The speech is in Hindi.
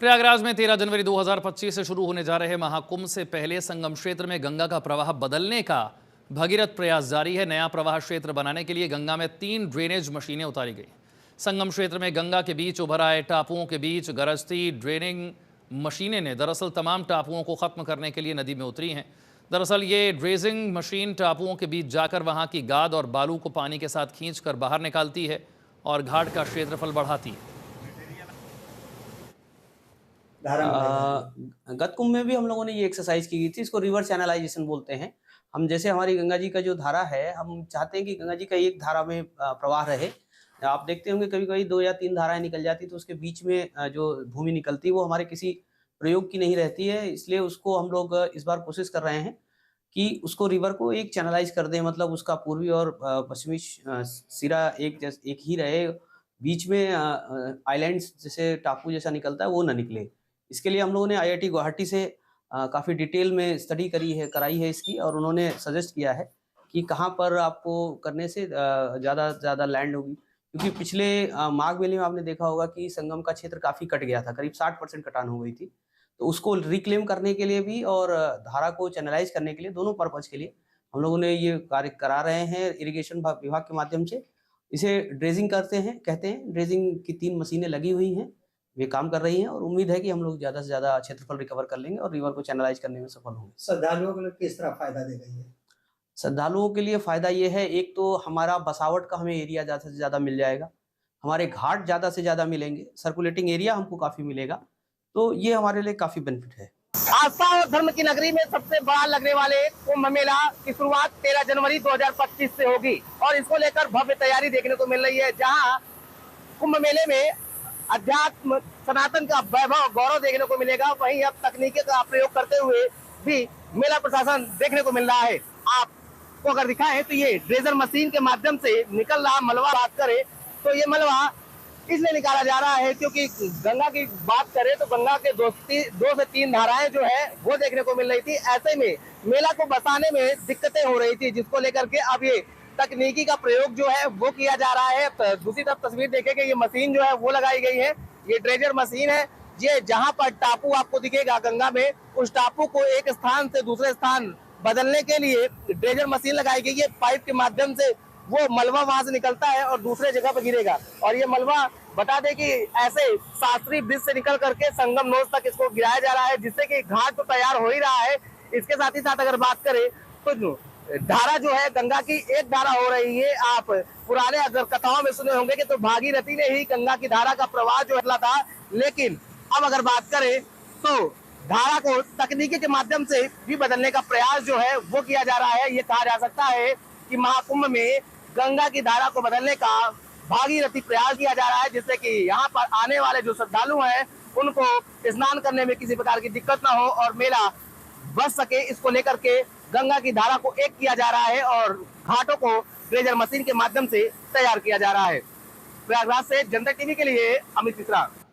प्रयागराज में 13 जनवरी 2025 से शुरू होने जा रहे महाकुंभ से पहले संगम क्षेत्र में गंगा का प्रवाह बदलने का भगीरथ प्रयास जारी है। नया प्रवाह क्षेत्र बनाने के लिए गंगा में 3 ड्रेनेज मशीनें उतारी गई। संगम क्षेत्र में गंगा के बीच उभर आए टापुओं के बीच गरजती ड्रेनिंग मशीनें ने दरअसल तमाम टापुओं को खत्म करने के लिए नदी में उतरी हैं। दरअसल ये ड्रेजिंग मशीन टापुओं के बीच जाकर वहां की गाद और बालू को पानी के साथ खींचकर बाहर निकालती है और घाट का क्षेत्रफल बढ़ाती है। गत कुंभ में भी हम लोगों ने ये एक्सरसाइज की गई थी। इसको रिवर चैनलाइजेशन बोलते हैं। हम जैसे हमारी गंगा जी का जो धारा है, हम चाहते हैं कि गंगा जी का एक धारा में प्रवाह रहे। आप देखते होंगे कभी कभी 2 या 3 धाराएं निकल जाती तो उसके बीच में जो भूमि निकलती है वो हमारे किसी प्रयोग की नहीं रहती है। इसलिए उसको हम लोग इस बार कोशिश कर रहे हैं कि उसको रिवर को एक चैनलाइज कर दें, मतलब उसका पूर्वी और पश्चिमी सिरा एक ही रहे। बीच में आइलैंड्स जैसे टापू जैसा निकलता है वो ना निकले। इसके लिए हम लोगों ने आईआईटी गुवाहाटी से काफ़ी डिटेल में स्टडी कराई है इसकी, और उन्होंने सजेस्ट किया है कि कहाँ पर आपको करने से ज़्यादा से ज़्यादा लैंड होगी। क्योंकि पिछले माघ मेले में आपने देखा होगा कि संगम का क्षेत्र काफ़ी कट गया था, करीब 60% कटान हो गई थी। तो उसको रिक्लेम करने के लिए भी और धारा को चैनलाइज करने के लिए, दोनों पर्पज़ के लिए हम लोगों ने ये कार्य करा रहे हैं इरिगेशन विभाग के माध्यम से। इसे ड्रेजिंग कहते हैं। ड्रेजिंग की 3 मशीनें लगी हुई हैं, वे काम कर रही हैं, और उम्मीद है कि हम लोग ज़्यादा से ज़्यादा क्षेत्रफल रिकवर कर लेंगे और रिवर को चैनलाइज करने में सफल होंगे। श्रद्धालुओं को किस तरह फायदा देगा ये? श्रद्धालुओं के लिए फ़ायदा ये है, एक तो हमारा बसावट का हमें एरिया ज़्यादा से ज़्यादा मिल जाएगा, हमारे घाट ज़्यादा से ज़्यादा मिलेंगे, सर्कुलेटिंग एरिया हमको काफ़ी मिलेगा, तो ये हमारे लिए काफ़ी बेनिफिट है। आस्था और धर्म की नगरी में सबसे बड़ा लगने वाले कुंभ मेला की शुरुआत 13 जनवरी 2025 से होगी और इसको लेकर भव्य तैयारी देखने को मिल रही है। जहां कुंभ मेले में अध्यात्म सनातन का वैभव गौरव देखने को मिलेगा, वहीं अब तकनीकी का प्रयोग करते हुए भी मेला प्रशासन देखने को मिल रहा है। आपको अगर दिखाएं तो ये ड्रेजर मशीन के माध्यम से निकल रहा मलबा, बात करें तो ये मलबा इसलिए निकाला जा रहा है क्योंकि गंगा की बात करें तो गंगा के 2 से 3 धाराएं जो है वो देखने को मिल रही थी। ऐसे में मेला को बसाने में दिक्कतें हो रही थी, जिसको लेकर के अब ये तकनीकी का प्रयोग जो है वो किया जा रहा है। दूसरी तरफ तस्वीर देखेंगे, ये मशीन जो है वो लगाई गई है, ये ड्रेजर मशीन है। ये जहां पर टापू आपको दिखेगा गंगा में, उस टापू को एक स्थान से दूसरे स्थान बदलने के लिए ड्रेजर मशीन लगाई गई है। पाइप के माध्यम से वो मलबा वहां से निकलता है और दूसरे जगह पर गिरेगा, और ये मलबा बता दें कि ऐसे शास्त्रीय ब्रिज से निकल करके संगम नोज तक इसको गिराया जा रहा है, जिससे कि घाट तो तैयार हो ही रहा है। इसके साथ ही साथ अगर बात करें तो धारा जो है गंगा की एक धारा हो रही है। आप पुराने अगर कथाओं में सुने होंगे कि तो भागीरथी ने ही गंगा की धारा का प्रवाह जो है था, लेकिन अब अगर बात करें तो धारा को तकनीकी के माध्यम से भी बदलने का प्रयास जो है वो किया जा रहा है। ये कहा जा सकता है कि महाकुंभ में गंगा की धारा को बदलने का भागीरथी प्रयास किया जा रहा है, जिससे कि यहाँ पर आने वाले जो श्रद्धालु हैं उनको स्नान करने में किसी प्रकार की दिक्कत ना हो और मेला बच सके। इसको लेकर के गंगा की धारा को एक किया जा रहा है और घाटों को ड्रेजर मशीन के माध्यम से तैयार किया जा रहा है। प्रयागराज से जनता टीवी के लिए अमित मिश्रा।